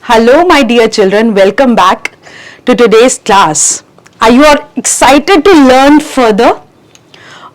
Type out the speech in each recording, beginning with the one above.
Hello, my dear children. Welcome back to today's class. Are you all excited to learn further?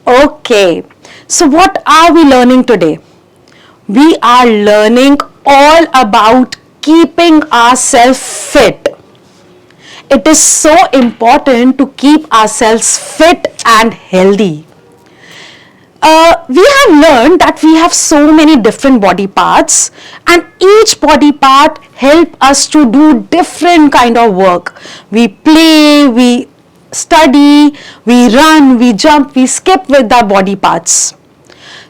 Okay. So, what are we learning today? We are learning all about keeping ourselves fit. It is so important to keep ourselves fit and healthy. We have learned that we have so many different body parts, and each body part help us to do different kind of work. We play, we study, we run, we jump, we skip with our body parts.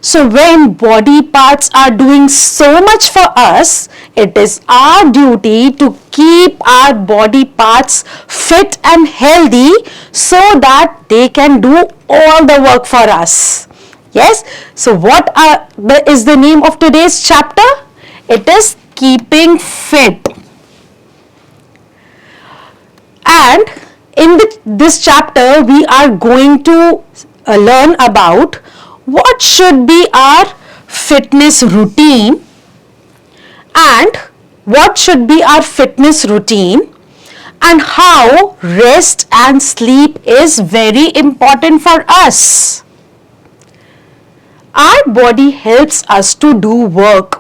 So when body parts are doing so much for us, it is our duty to keep our body parts fit and healthy so that they can do all the work for us. Yes, so what is the name of today's chapter? It is keeping fit. And in this chapter, we are going to learn about what should be our fitness routine and what should be our fitness routine and how rest and sleep is very important for us. Our body helps us to do work.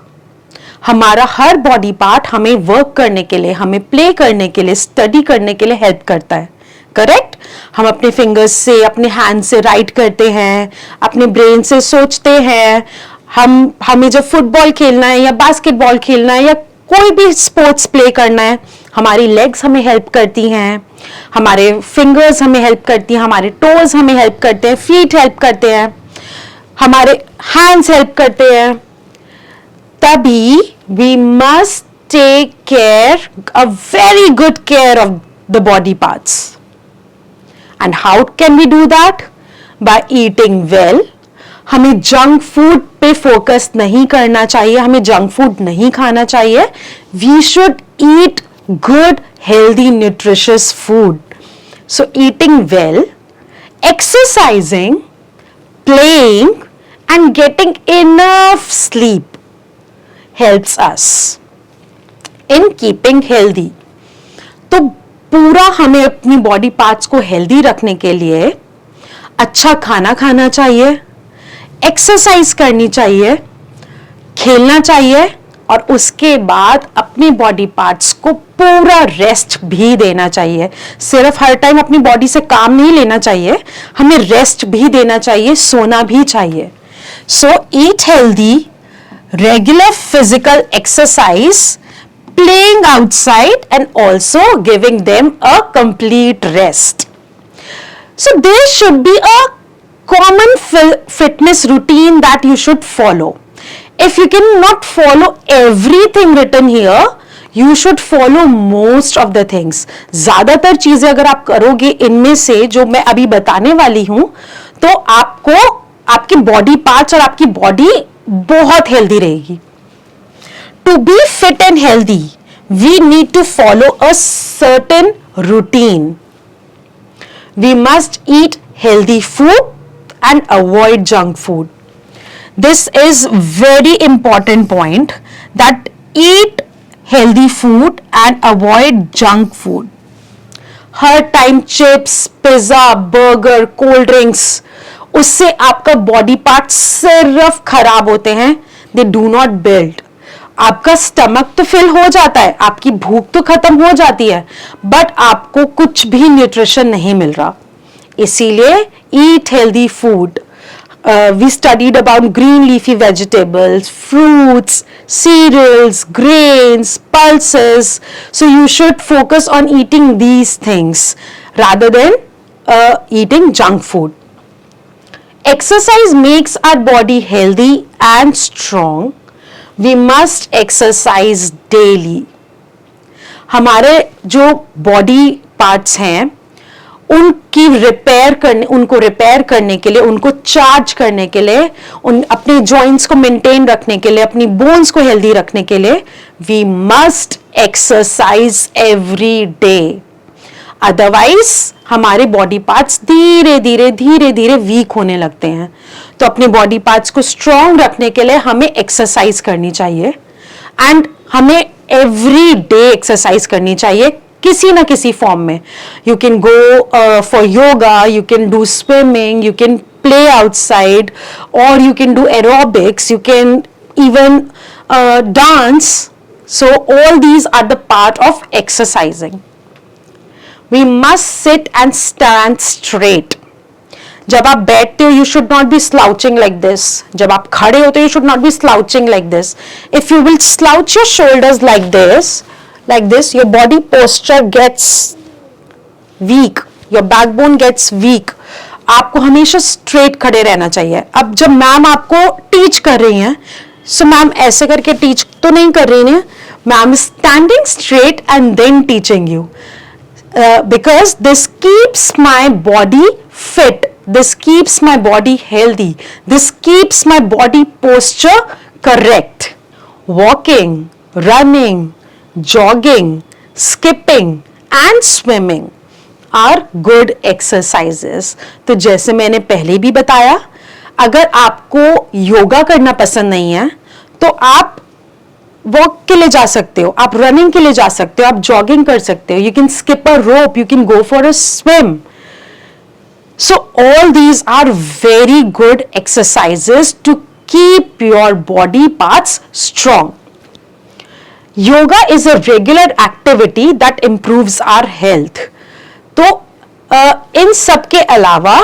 हमारा हर body part हमें work करने के लिए, हमें play करने के लिए, study करने के लिए हेल्प करता है. करेक्ट? हम अपने फिंगर्स से, अपने हैंड से राइट करते हैं, अपने ब्रेन से सोचते हैं. हमें जब फुटबॉल खेलना है या बास्केटबॉल खेलना है या कोई भी स्पोर्ट्स प्ले करना है, हमारी लेग्स हमें हेल्प करती हैं, हमारे फिंगर्स हमें हेल्प करती हैं, हमारे टोज हमें हेल्प करते हैं, फीट हेल्प करते हैं, हमारे हैंड्स हेल्प करते हैं. तभी we must take care, a very good care of the body parts. And how can we do that? By eating well. हमें जंक फूड पे फोकस नहीं करना चाहिए, हमें जंक फूड नहीं खाना चाहिए. We should eat good healthy nutritious food. So eating well, exercising, playing and getting enough sleep helps us in keeping healthy. तो पूरा हमें अपनी बॉडी पार्ट्स को हेल्दी रखने के लिए अच्छा खाना खाना चाहिए, एक्सरसाइज करनी चाहिए, खेलना चाहिए और उसके बाद अपनी बॉडी पार्ट्स को पूरा रेस्ट भी देना चाहिए. सिर्फ हर टाइम अपनी बॉडी से काम नहीं लेना चाहिए, हमें रेस्ट भी देना चाहिए, सोना भी चाहिए. So eat healthy, regular physical exercise, playing outside and also giving them a complete rest. So there should be a common fitness routine that you should follow. If you cannot follow everything written here, you should follow most of the things. ज्यादातर चीजें अगर आप करोगे इनमें से जो मैं अभी बताने वाली हूं, तो आपको आपकी बॉडी पार्ट्स और आपकी बॉडी बहुत हेल्दी रहेगी. To be fit and healthy, we need to follow a certain routine. We must eat healthy food and avoid junk food. This is very important point, that eat healthy food and avoid junk food. Her time chips, pizza, burger, cold drinks, उससे आपका body part सिर्फ खराब होते हैं. They do not build. आपका stomach तो fill हो जाता है, आपकी भूख तो खत्म हो जाती है, बट आपको कुछ भी न्यूट्रिशन नहीं मिल रहा. इसीलिए eat healthy food. We studied about green leafy vegetables, fruits, cereals, grains, pulses. So you should focus on eating these things rather than eating junk food. Exercise makes our body healthy and strong. We must exercise daily. हमारे जो body parts हैं उनको repair करने के लिए, उनको charge करने के लिए, अपने जॉइंट्स को मेंटेन रखने के लिए, अपनी बोन्स को हेल्दी रखने के लिए we must exercise every day. Otherwise हमारे बॉडी पार्ट्स धीरे धीरे वीक होने लगते हैं. तो अपने बॉडी पार्ट्स को स्ट्रॉन्ग रखने के लिए हमें एक्सरसाइज करनी चाहिए. एंड हमें एवरी डे एक्सरसाइज करनी चाहिए किसी ना किसी फॉर्म में. You can go for yoga, you can do swimming, you can play outside, or you can do aerobics, you can even dance. So all these are the part of exercising. We must sit and stand straight. जब आप बैठते हो you should not be slouching like this. जब आप खड़े होते हो you should not be slouching like this. If you will slouch your shoulders like this, your body posture gets weak, your backbone gets weak. आपको हमेशा straight खड़े रहना चाहिए. अब जब मैम आपको टीच कर रही हैं, सो मैम ऐसे करके टीच तो नहीं कर रही हैं, ma'am standing straight and then teaching you, because this keeps my body fit, this keeps my body healthy, this keeps my body posture correct. Walking, running, jogging, skipping and swimming are good exercises. तो जैसे मैंने पहले भी बताया, अगर आपको योगा करना पसंद नहीं है तो आप वॉक के लिए जा सकते हो, आप रनिंग के लिए जा सकते हो, आप जॉगिंग कर सकते हो, you can skip a rope, you can go for a swim. So all these are very good exercises to keep your body parts strong. Yoga is a regular activity that improves our health. तो इन सब के अलावा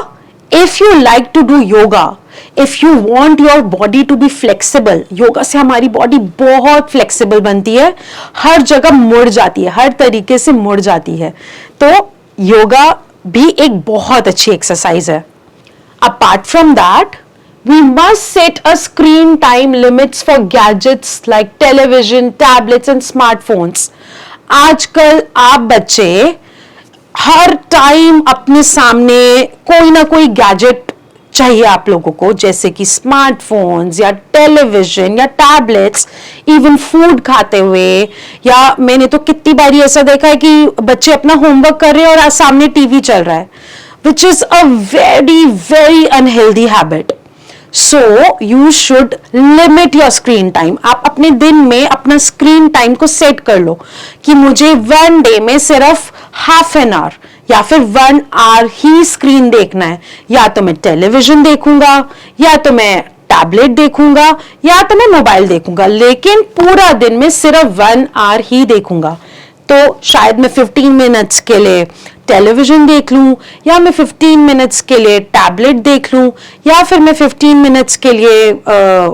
if you like to do yoga, if you want your body to be flexible, yoga से हमारी body बहुत flexible बनती है, हर जगह मुड़ जाती है, हर तरीके से मुड़ जाती है. तो योगा भी एक बहुत अच्छी एक्सरसाइज है. Apart from that, we must set a screen time limits for gadgets like television, tablets and smartphones. आजकल आप बच्चे हर टाइम अपने सामने कोई ना कोई गैजेट चाहिए आप लोगों को, जैसे कि स्मार्टफोन्स या टेलीविजन या टैबलेट्स, इवन फूड खाते हुए, या मैंने तो कितनी बारी ऐसा देखा है कि बच्चे अपना होमवर्क कर रहे हैं और सामने टीवी चल रहा है, which is a very very unhealthy habit. So you should limit your screen time. आप अपने दिन में अपना स्क्रीन टाइम को सेट कर लो कि मुझे 1 डे में सिर्फ हाफ एन आवर या फिर 1 आवर ही स्क्रीन देखना है. या तो मैं टेलीविजन देखूंगा, या तो मैं टैबलेट देखूंगा, या तो मैं मोबाइल देखूंगा, लेकिन पूरा दिन में सिर्फ 1 आवर ही देखूंगा. तो शायद मैं 15 मिनट्स के लिए टेलीविजन देख लूं, या मैं 15 मिनट्स के लिए टैबलेट देख लूं, या फिर मैं 15 मिनट्स के लिए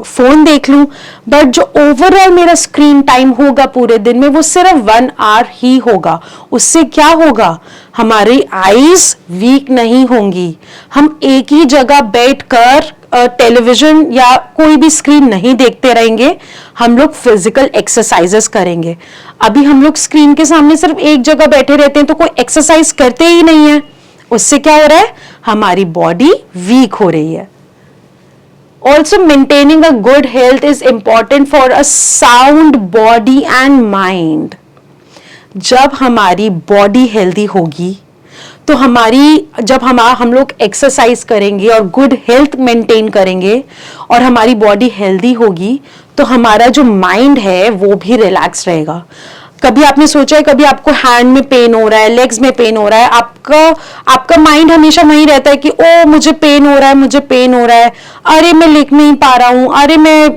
फोन देख लूं, बट जो ओवरऑल मेरा स्क्रीन टाइम होगा पूरे दिन में वो सिर्फ 1 आवर ही होगा. उससे क्या होगा, हमारी आईज वीक नहीं होंगी, हम एक ही जगह बैठकर टेलीविजन या कोई भी स्क्रीन नहीं देखते रहेंगे, हम लोग फिजिकल एक्सरसाइजेस करेंगे. अभी हम लोग स्क्रीन के सामने सिर्फ एक जगह बैठे रहते हैं तो कोई एक्सरसाइज करते ही नहीं है. उससे क्या हो रहा है, हमारी बॉडी वीक हो रही है. Also, maintaining a good health is important for a sound body and mind. जब हमारी बॉडी हेल्दी होगी तो जब हम लोग एक्सरसाइज करेंगे और गुड हेल्थ मेंटेन करेंगे और हमारी बॉडी हेल्दी होगी तो हमारा जो माइंड है वो भी रिलैक्स रहेगा. कभी आपने सोचा है, कभी आपको हैंड में पेन हो रहा है, लेग्स में पेन हो रहा है, आपका माइंड हमेशा वही रहता है कि ओ मुझे पेन हो रहा है, मुझे पेन हो रहा है, अरे मैं लिख नहीं पा रहा हूं, अरे मैं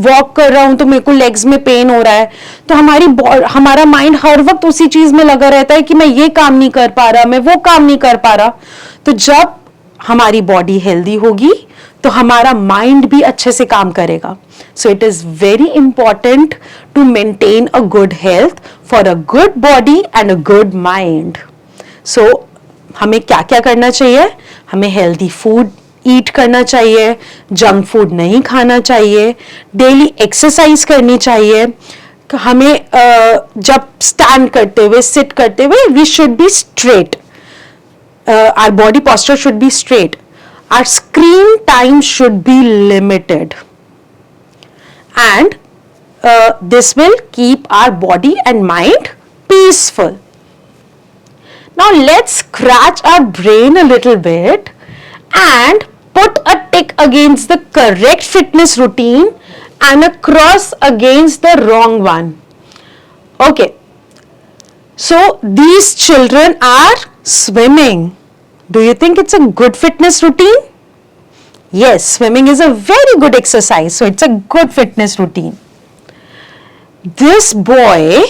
वॉक कर रहा हूं तो मेरे को लेग्स में पेन हो रहा है. तो हमारा माइंड हर वक्त उसी चीज में लगा रहता है कि मैं ये काम नहीं कर पा रहा, मैं वो काम नहीं कर पा रहा. तो जब हमारी बॉडी हेल्दी होगी तो हमारा माइंड भी अच्छे से काम करेगा. So it is very important to maintain a good health for a good body and a good mind. So हमें क्या क्या करना चाहिए, हमें हेल्दी फूड ईट करना चाहिए, जंक फूड नहीं खाना चाहिए, डेली एक्सरसाइज करनी चाहिए. हमें जब स्टैंड करते हुए, सिट करते हुए, we should be straight, our body posture should be straight. Our screen time should be limited, and this will keep our body and mind peaceful. Now let's scratch our brain a little bit and put a tick against the correct fitness routine and a cross against the wrong one. Okay, so these children are swimming. Do you think it's a good fitness routine? Yes, swimming is a very good exercise, so it's a good fitness routine. This boy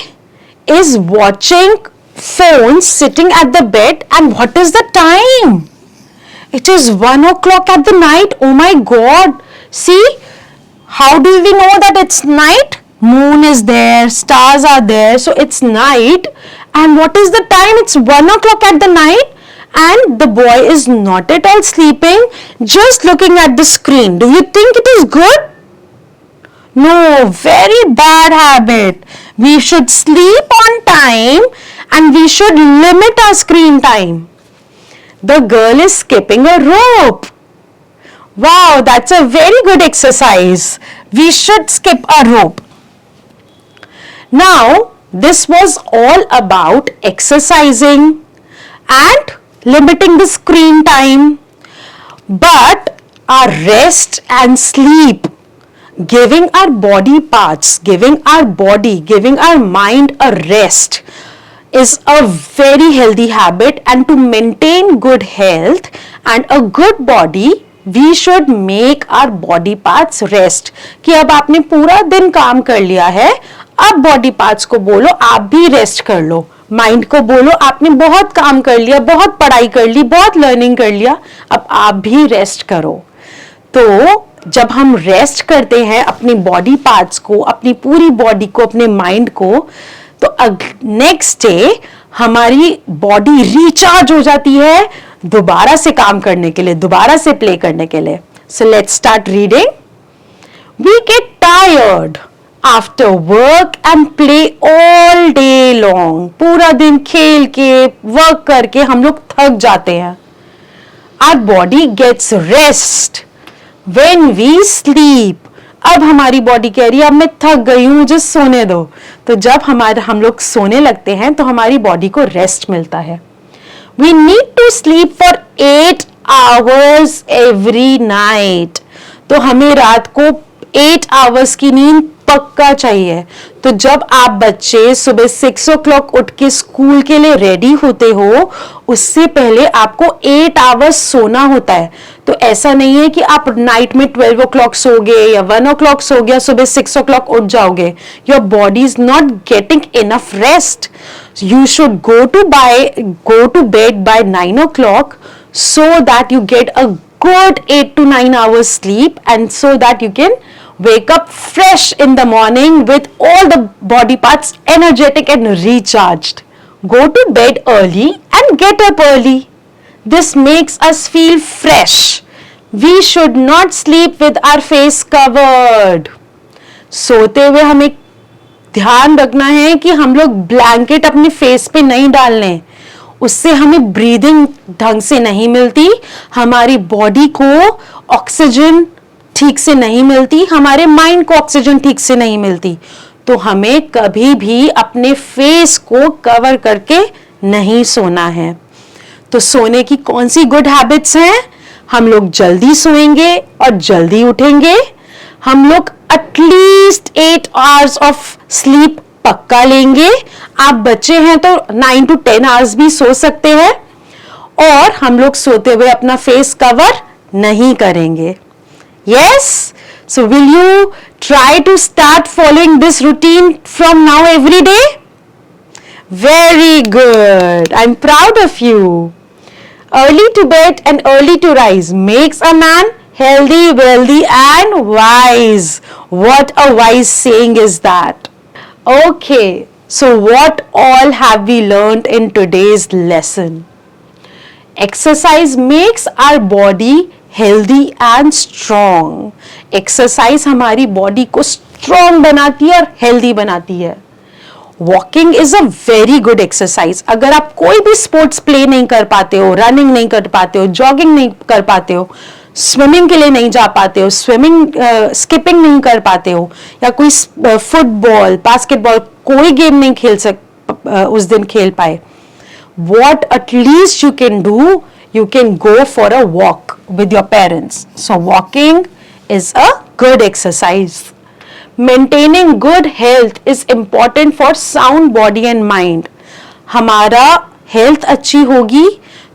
is watching phone sitting at the bed, and what is the time? It is 1 o'clock at the night. Oh my God. See, how do we know that it's night? Moon is there, stars are there, so it's night. And what is the time? It's 1 o'clock at the night, and the boy is not at all sleeping, just looking at the screen. Do you think it is good? No, very bad habit. We should sleep on time and we should limit our screen time. The girl is skipping a rope. Wow, that's a very good exercise. We should skip a rope. Now, this was all about exercising and limiting the screen time. But our rest and sleep, giving our body parts, giving our body, giving our mind a rest is a very healthy habit, and to maintain good health and a good body, we should make our body parts rest. कि अब आपने पूरा दिन काम कर लिया है, अब बॉडी पार्ट्स को बोलो आप भी रेस्ट कर लो, माइंड को बोलो आपने बहुत काम कर लिया, बहुत पढ़ाई कर ली, बहुत लर्निंग कर लिया, अब आप भी रेस्ट करो. तो जब हम रेस्ट करते हैं अपनी बॉडी पार्ट्स को, अपनी पूरी बॉडी को, अपने माइंड को, तो नेक्स्ट डे हमारी बॉडी रिचार्ज हो जाती है दोबारा से काम करने के लिए, दोबारा से प्ले करने के लिए. So let's start reading. We get tired after work and play all day long. पूरा दिन खेल के वर्क करके हम लोग थक जाते हैं. Our body gets rest when we sleep. अब हमारी बॉडी कह रही है अब मैं थक गई हूं, मुझे सोने दो. तो जब हम लोग सोने लगते हैं तो हमारी बॉडी को रेस्ट मिलता है. We need to sleep for 8 hours every night. तो हमें रात को 8 hours की नींद पक्का चाहिए. तो जब आप बच्चे सुबह 6 o'clock उठ के स्कूल के लिए रेडी होते हो, उससे पहले आपको 8 hours सोना होता है. तो ऐसा नहीं है कि आप नाइट में 12 o'clock सोगे या 1 o'clock सो गया, सुबह 6 o'clock उठ जाओगे. Your body is not getting enough rest. You should go to bed by 9 o'clock so that you get a good 8 to 9 hours sleep, and so that you can wake up fresh in the morning with all the body parts energetic and recharged. Go to bed early and get up early. This makes us feel fresh. We should not sleep with our face covered. सोते हुए हमें ध्यान रखना है कि हम लोग blanket अपने फेस पे नहीं डालने, उससे हमें ब्रीदिंग ढंग से नहीं मिलती, हमारी बॉडी को ऑक्सीजन ठीक से नहीं मिलती, हमारे माइंड को ऑक्सीजन ठीक से नहीं मिलती. तो हमें कभी भी अपने फेस को कवर करके नहीं सोना है. तो सोने की कौन सी गुड हैबिट्स हैं? हम लोग जल्दी सोएंगे और जल्दी उठेंगे. हम लोग एटलीस्ट 8 hours ऑफ स्लीप पक्का लेंगे. आप बच्चे हैं तो 9 to 10 hours भी सो सकते हैं. और हम लोग सोते हुए अपना फेस कवर नहीं करेंगे. Yes? So will you try to start following this routine from now every day? Very good. I'm proud of you. Early to bed and early to rise makes a man healthy, wealthy and wise. What a wise saying is that. Okay, so what all have we learned in today's lesson? Exercise makes our body healthy and strong. Exercise हमारी body को strong बनाती है और healthy बनाती है. Walking is a very good exercise. अगर आप कोई भी sports play नहीं कर पाते हो, running नहीं कर पाते हो, jogging नहीं कर पाते हो, स्विमिंग के लिए नहीं जा पाते हो, स्किपिंग नहीं कर पाते हो, या कोई फुटबॉल, बास्केटबॉल, कोई गेम नहीं उस दिन खेल पाए, what at least you can do, you can go for a walk with your parents. So walking is a good exercise. Maintaining good health is important for sound body and mind. हमारा health अच्छी होगी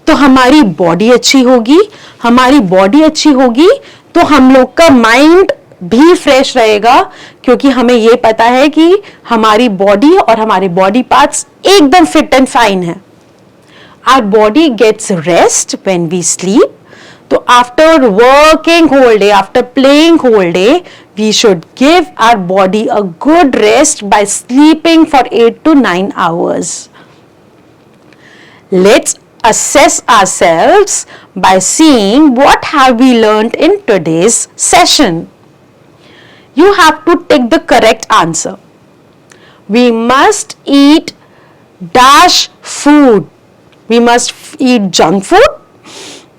तो हमारी body अच्छी होगी, हमारी body अच्छी होगी तो हम लोग का माइंड भी फ्रेश रहेगा, क्योंकि हमें ये पता है कि हमारी बॉडी और हमारे बॉडी पार्ट्स एकदम फिट एंड फाइन है. Our body gets rest when we sleep. So after working whole day, after playing whole day, we should give our body a good rest by sleeping for 8 to 9 hours. Let's assess ourselves by seeing what have we learned in today's session. You have to take the correct answer. We must eat dash food. We must eat junk food?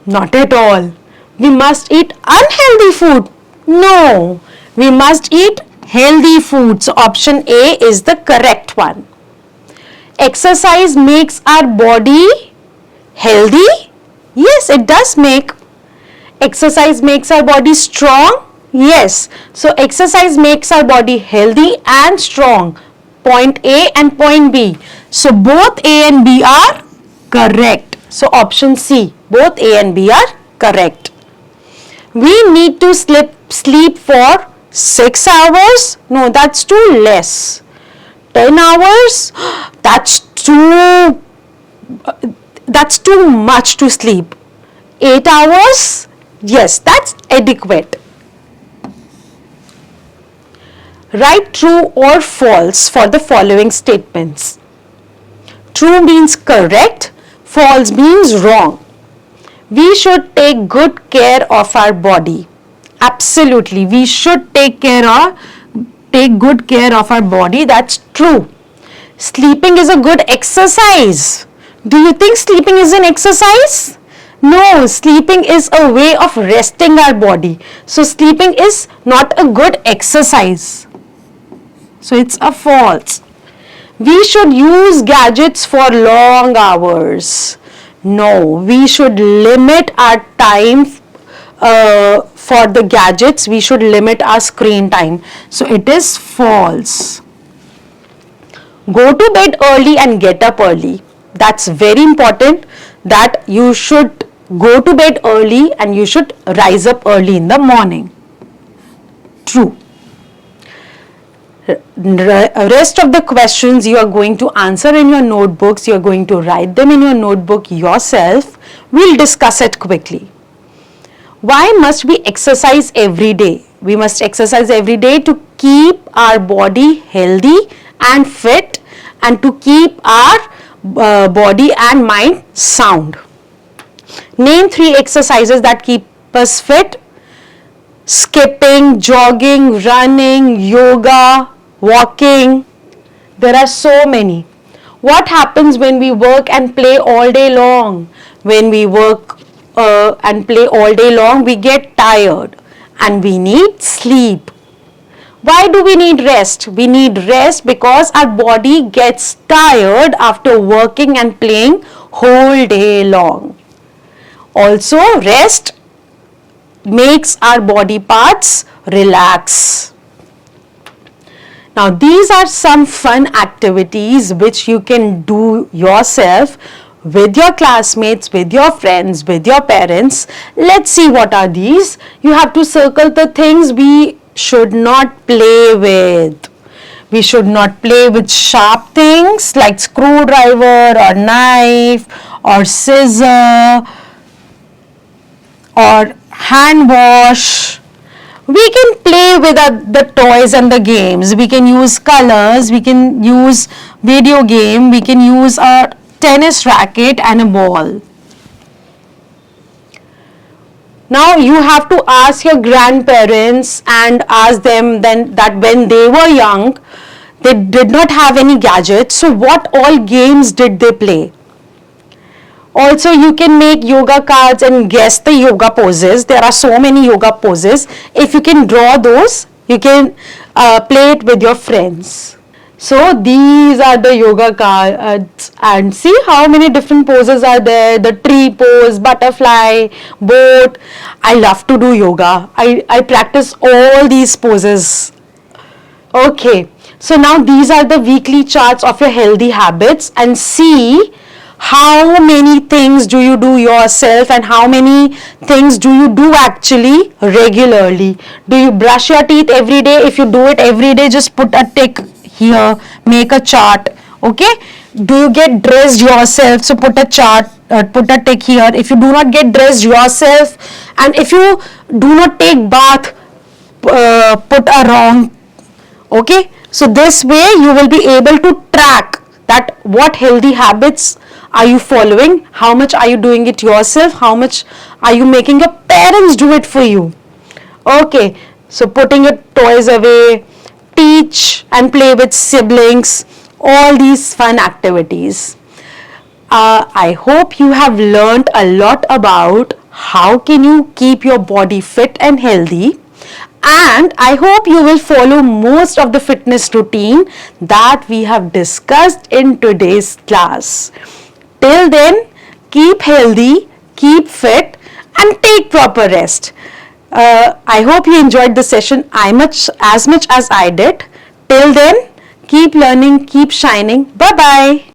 Not at all. We must eat unhealthy food? No. We must eat healthy food. So option A is the correct one. Exercise makes our body healthy? Yes, it does make. Exercise makes our body strong? Yes. So exercise makes our body healthy and strong. Point A and point B. So both A and B are correct. So option C, both A and B are correct. We need to sleep for 6 hours? No, that's too less. 10 hours? That's too much to sleep. 8 hours? Yes, that's adequate. Write true or false for the following statements. True means correct, false means wrong. We should take good care of our body. Absolutely, we should take good care of our body. That's true. Sleeping is a good exercise. Do you think sleeping is an exercise? No, sleeping is a way of resting our body. So sleeping is not a good exercise. So it's a false. We should use gadgets for long hours. No, we should limit our time for the gadgets. We should limit our screen time. So it is false. Go to bed early and get up early. That's very important, that you should go to bed early and you should rise up early in the morning. True. Rest of the questions you are going to answer in your notebooks. You are going to write them in your notebook yourself. We'll discuss it quickly. Why must we exercise every day? We must exercise every day to keep our body healthy and fit, and to keep our body and mind sound. Name 3 exercises that keep us fit. Skipping, jogging, running, yoga, walking. There are so many. What happens when we work and play all day long? When we work and play all day long, we get tired and we need sleep. Why do we need rest? We need rest because our body gets tired after working and playing whole day long. Also, rest makes our body parts relax. Now, these are some fun activities which you can do yourself with your classmates, with your friends, with your parents. Let's see what are these. You have to circle the things we should not play with. We should not play with sharp things like screwdriver or knife or scissor or hand wash. We can play with the toys and the games. We can use colors, we can use video game, we can use a tennis racket and a ball. Now you have to ask your grandparents and ask them then that when they were young, they did not have any gadgets. So what all games did they play? Also, you can make yoga cards and guess the yoga poses. There are so many yoga poses. If you can draw those, you can play it with your friends. So these are the yoga cards, and see how many different poses are there. The tree pose, butterfly, boat. I love to do yoga. I practice all these poses. Okay, so now these are the weekly charts of your healthy habits, and see how many things do you do yourself and how many things do you do actually regularly. Do you brush your teeth every day? If you do it every day, just put a tick here, make a chart. Okay, do you get dressed yourself? So put a chart, put a tick here. If you do not get dressed yourself, and if you do not take bath, put a wrong. Okay, so this way you will be able to track that what healthy habits are you following, how much are you doing it yourself, how much are you making your parents do it for you. Okay, so putting your toys away, teach and play with siblings, all these fun activities. I hope you have learned a lot about how can you keep your body fit and healthy, and I hope you will follow most of the fitness routine that we have discussed in today's class. Till then, keep healthy, keep fit, and take proper rest. I hope you enjoyed the session as much as I did. Till then, keep learning, keep shining. Bye bye.